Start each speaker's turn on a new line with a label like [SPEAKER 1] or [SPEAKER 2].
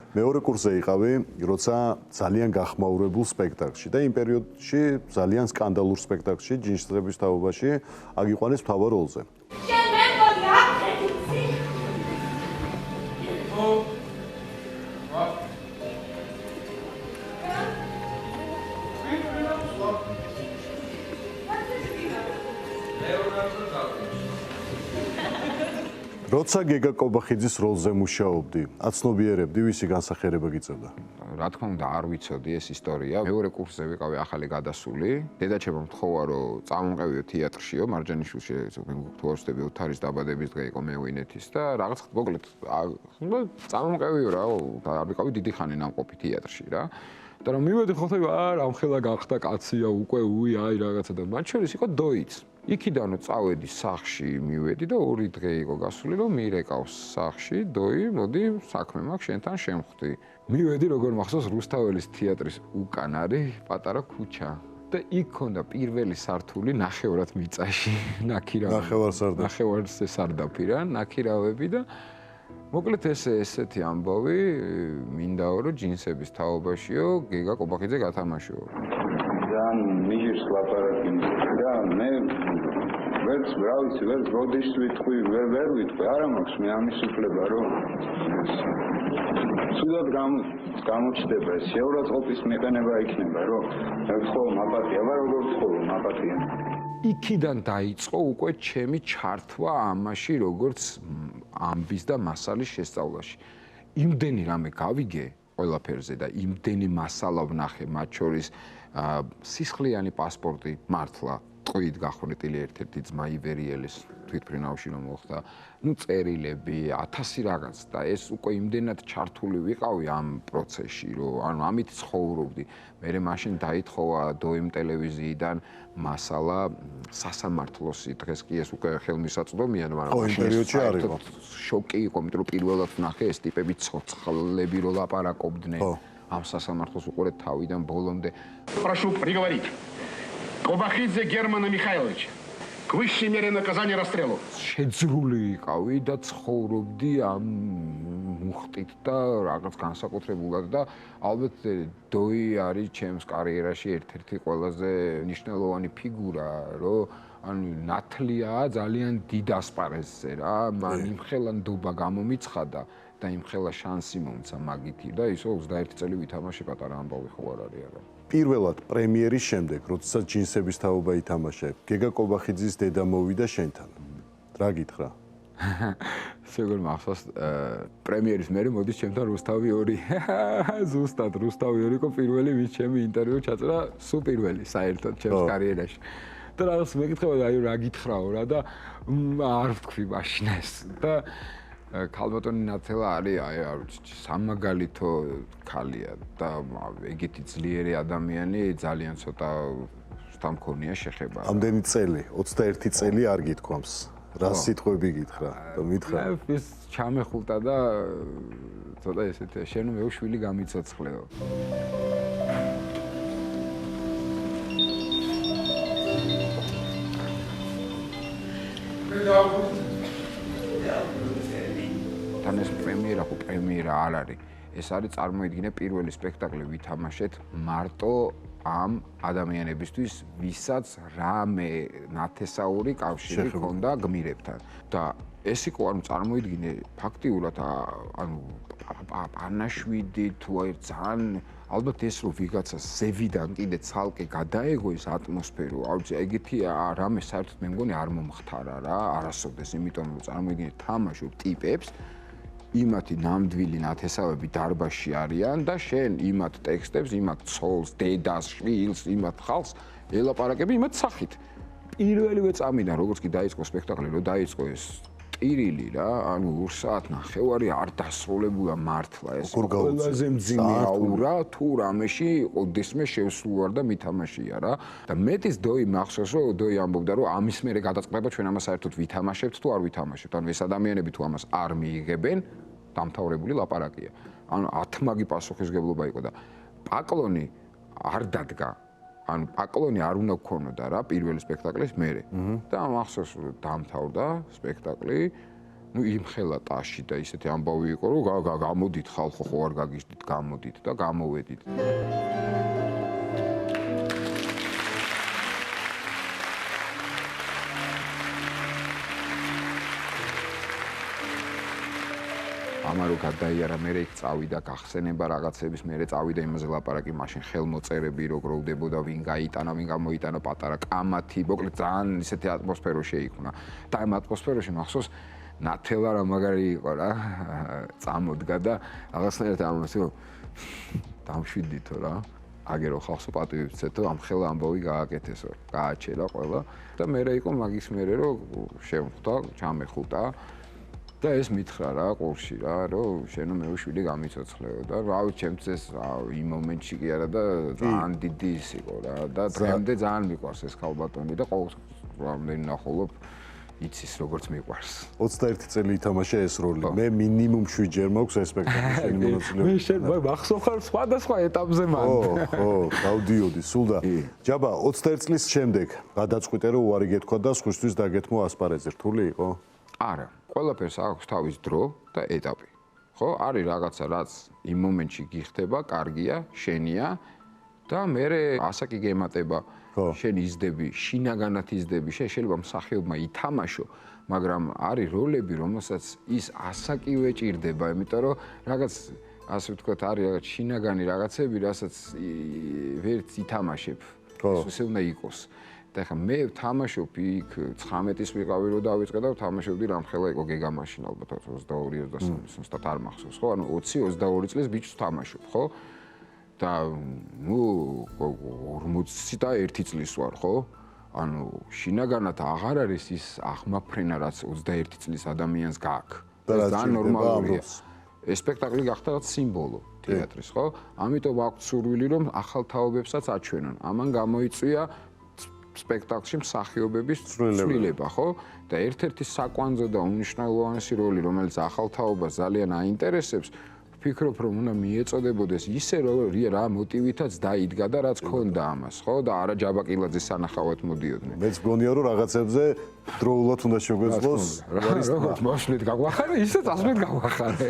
[SPEAKER 1] მეორე კურსზე იყავი, როცა ძალიან გახმაურებულ სპექტაკლში და იმ პერიოდში ძალიან სკანდალურ სპექტაკლში ჯინსების თაობაში აგიყვანეს მთავარ როლზე. როცა გეგა კობახიძის როლზე მუშაობდი, აცნობიერებდი, ვისი განსახიერება გიწევდა?
[SPEAKER 2] რა თქმა უნდა, არ ვიცოდი ეს ისტორია. მეორე კურსზე ვიყავი ახალი გადასული. დედაჩემმა მთხოვა, რომ წამომყევიო თეატრშიო, მარჯანიშვილში თუ არ ვცდები ოთარის დაბადების დღე იყო მეუინეთის და რაღაც მოკლედ წამომყევიო რა, არ ვიყავი დიდი ხანი ნამყოფი თეატრში რა. და რომ მივედი ხოლმე არა, ამხელა გახდა კაცია უკვე, აი რაღაცა და მათ შორის იყო დოიც. იქიდან წავედი სახლში, მივედი და 2 დღე იყო გასული, რომ მირეკავს სახლში, დოი, მოდი, საქმე მაქვს, შენთან შემხვდი. მივედი, როგორ მახსოვს, რუსთაველის თეატრის უკან არის პატარა ქუჩა. და იქ ქონდა პირველი სართული ნახევრად მიწაში, ნახევარზე სარდაფი რა, ნაქირავები და მოკლედ ესეთი ამბავი მინდაო, რომ ჯინსების თაობაშიო გეგა კობახიძე გათამაშეო.
[SPEAKER 3] ძალიან მიჟირს ლაპარაკი და მე ვერც ვრავიცი, ვერც როდის ვიტყვი, ვერ ვიტყვი, არა მაქვს მე ამის უფლება, რომ სულად გამოჩნდება ეს შეურაცხყოფის მიყენება იქნება, რომ ხო მაპატია, მაგრამ როგორ ხო მაპატია.
[SPEAKER 2] იქიდან დაიწყო უკვე ჩემი ჩართვა ამაში, როგორც ამბის და მასალის შესწავლაში. იმდენი რამე გავიგე ყველაფერზე და იმდენი მასალა ვნახე, მათ შორის სისხლიანი პასპორტი მართლა ტყვით გახვრეტილი ერთ-ერთი ძმა ივერიელის თვითმფრინავში რომ მოხდა, ნუ წერილები, 1000 რაღაც და ეს უკვე იმდენად ჩართული ვიყავი ამ პროცესში, რომ ანუ ამით ცხოვრობდი. მე მაშინ დაითხოვა დოიმ ტელევიზიიდან მასალა სასამართლოსი, დღეს კი ეს უკვე ხელმისაწვდომია, მაგრამ
[SPEAKER 1] იმ პერიოდში არ იყო.
[SPEAKER 2] შოკი იყო, იმიტომ რომ პირველად ვნახე ეს ტიპები ცოცხლები რო ლაპარაკობდნენ. ამ სასამართლოს უყურეთ თავიდან ბოლომდე.
[SPEAKER 4] Прошу приговорить Кобахидзе Германа Михайловича к высшей мере наказания расстрелу.
[SPEAKER 2] შეძრული იყავი და ცხოვრობდი ამ მუხტით და რაღაც განსაკუთრებულად და ალბათ დოი არის ჩემს კარიერაში ერთ-ერთი ყველაზე მნიშვნელოვანი ფიგურა, რომ ანუ ნათლია ძალიან დიდ ასპარეზზე რა, მან იმხელა ნდობა გამომიცხადა და იმხელა შანსი მომცა მაგითი და ისო 21 წელი ვითამაშე პატარა ამბავი ხო არ არის არა.
[SPEAKER 1] პირველად პრემიერის შემდეგ, როდესაც ჯინსების თაობა ითამაშე, გეგა კობახიძის დედა მოვიდა შენთან. რა გითხრა?
[SPEAKER 2] შეგერ მახსოვს პრემიერის მერე მოდის ჩემთან რუსთავი 2. ზუსტად რუსთავი 2 იყო პირველი ვინც ჩემი ინტერვიუ ჩაწერა, სულ პირველი საერთოდ ჩემს კარიერაში. და რაღაც მეკითხებოდა აი რა გითხრაო რა და არ ვთქვი მაშინ ეს და ქალბატონი ნათელა არის აი არ ვიცი სამაგალითო ქალია და ეგეთი ძლიერი ადამიანი ძალიან ცოტა სტამქონია შეხება.
[SPEAKER 1] ამდენი წელი, 21 წელი არ გითქვამს. რა სიტყვები გითხრა და მითხრა?
[SPEAKER 2] ეს ჩამეხულტა და ცოტა ესეთი შენ მეუშვილი გამიცოცხლეო. თან ეს პრემიერა არ არის. ეს არის წარმოიდგინე პირველი სპექტაკლი ვითამაშეთ მარტო ამ ადამიანებისთვის, ვისაც რამე ნათესაური კავშირი ჰქონდა გმირებთან. და ეს იყო ანუ წარმოიდგინე ფაქტიურად ანუ პანაშვიდი თუ აი ძალიან ალბათ ეს რომ ვიღაცა ზევიდან კიდე ცალკე გადაეგო ეს ატმოსფერო, არ ვიცი, ეგეთი რამე საერთოდ მე მგონი არ მომხდარა რა, არასოდეს, იმიტომ რომ წარმოიდგინე თამაშობ ტიპებს იმათი ნამდვილი ნათესავები დარბაზში არიან და შენ იმათ ტექსტებს, იმათ ცოლს, დედას, შვილს, იმათ ხალხს ელაპარაკები იმათ სახით. პირველივე წამიდან როგორც კი დაიწყო სპექტაკლი, რომ დაიწყო ეს ტირილი რა, ანუ 2 საათი ნახევარი არ დასრულებულა მართლა ეს ყველაზე მძიმე აურა თუ რამეში ოდესმე შევსულ ვარ და მითამაშია რა. და მეტის დოი მახსოვს რომ დოი ამბობდა რომ ამის მერე გადაწყდება ჩვენ ამას საერთოდ ვითამაშებთ თუ არ ვითამაშებთ. ანუ ეს ადამიანები თუ ამას არ მიიღებენ, დამთავრებული ლაპარაკია. ანუ 10 მაგი პასუხისგებლობა იყო და პაკლონი არ დადგა. ანუ პაკლონი არ უნდა გქონოდა რა პირველი სპექტაკლის მერე. და მახსოვს რომ დამთავრდა სპექტაკლი ნუ იმხელა ტაში და ისეთი ამბავი იყო, რომ გამოდით ხალხო, ხო არ გაგიჟდით, გამოდით და გამოვედით. ამარო გადაიარა მე იქ წავიდა გახსენება რაღაცების მე წავიდა იმაზე ლაპარაკი მაშინ ხელმოწერები რო გროვდებოდა ვინ გაიტანა ვინ გამოიტანა პატარა კამათი მოკლედ ძალიან ისეთი ატმოსფერო შეიქმნა და ამ ატმოსფეროში მახსოვს ნათელა რა მაგარი იყო რა წამოდგა და რაღაცნაირად ამასო დამშვიდითო რა აგერო ხალხო პატივიცეთო ამ ხელა ამბავი გააკეთესო გააჩერა ყველა და მე იყო მაგის მერე რო შემხვდა ჩამეხუტა და ეს მითხრა რა ყურში რა რომ შენო მეუშვილი გამიცოცხლეო და რავი ჩემს ეს იმ მომენტში კი არა და ძალიან დიდი ის იყო რა და დღემდე ძალიან მიყვარს ეს ქალბატონი და ყოველ რამდენი ნახულობ იცის როგორც მიყვარს
[SPEAKER 1] 21 წელი ითამაშა ეს როლი მე მინიმუმ 7 ჯერ მაქვს ეს სპექტაკლი შენი მონაწილეობა
[SPEAKER 2] მე შენ მახსოვ ხარ სხვადასხვა ეტაპზე მან
[SPEAKER 1] ხო გავდიოდი სულ და ჯაბა 21 წლის შემდეგ გადაწყვიტე რომ უარი გეთქვა და სხვისთვის დაგეთმო ასპარეზი რთული იყო
[SPEAKER 2] არა ყველაფერს აქვს თავის დრო და ეტაპი. ხო, არის რაღაცა, რაც იმ მომენტში გიხდება, კარგია, შენია და მე ასაკი გემატება, შენ იზდები, შინაგანად იზდები, შეიძლება მსახიობმა ითამაშო, მაგრამ არის როლები, რომელსაც ის ასაკივე ჭირდება, იმიტომ რომ რაღაც ასე ვთქვათ, არის რაღაც შინაგანი რაღაცები, რასაც ვერც ითამაშებ. ეს უნდა იყოს. და ხა მე ვთამაშობ იქ 19-ის ვიყავი რომ დავიწყე და ვთამაშობდი რამხელა იყო გეგა მაშინ ალბათ 22-23 ზუსტად არ მახსოვს ხო ანუ 20-22 წლის ბიჭს ვთამაშობ ხო და ნუ 41 წლის ვარ ხო ანუ შინაგანად აღარ არის ის აღმაფრენა რაც 21 წლის ადამიანს გააქვს ეს ძალიან ნორმალურია ეს სპექტაკლი გახდა რაც სიმბოლო თეატრის ხო ამიტომ აქვს სურვილი რომ ახალ თაობებსაც აჩვენონ ამან გამოიწვია სპექტაკლში მსახიობების ცვლილება, ხო? და ერთ-ერთი საკვანძო და უმნიშვნელოვანესი როლი, რომელიც ახალ თაობას ძალიან აინტერესებს, ვფიქრობ, რომ უნდა მიეწოდებოდეს ისე, რომ რა მოტივითაც დაიდგა და რაც ქონდა ამას, ხო? და არა ჯაბაკილაძის სანახავად მოდიოდნენ.
[SPEAKER 1] მეც გონია, რომ რაღაცებზე დროულად უნდა შეგვეძლოს.
[SPEAKER 2] როგორც მოშლით გაგვახარე, ისე წასვლით გაგვახარე.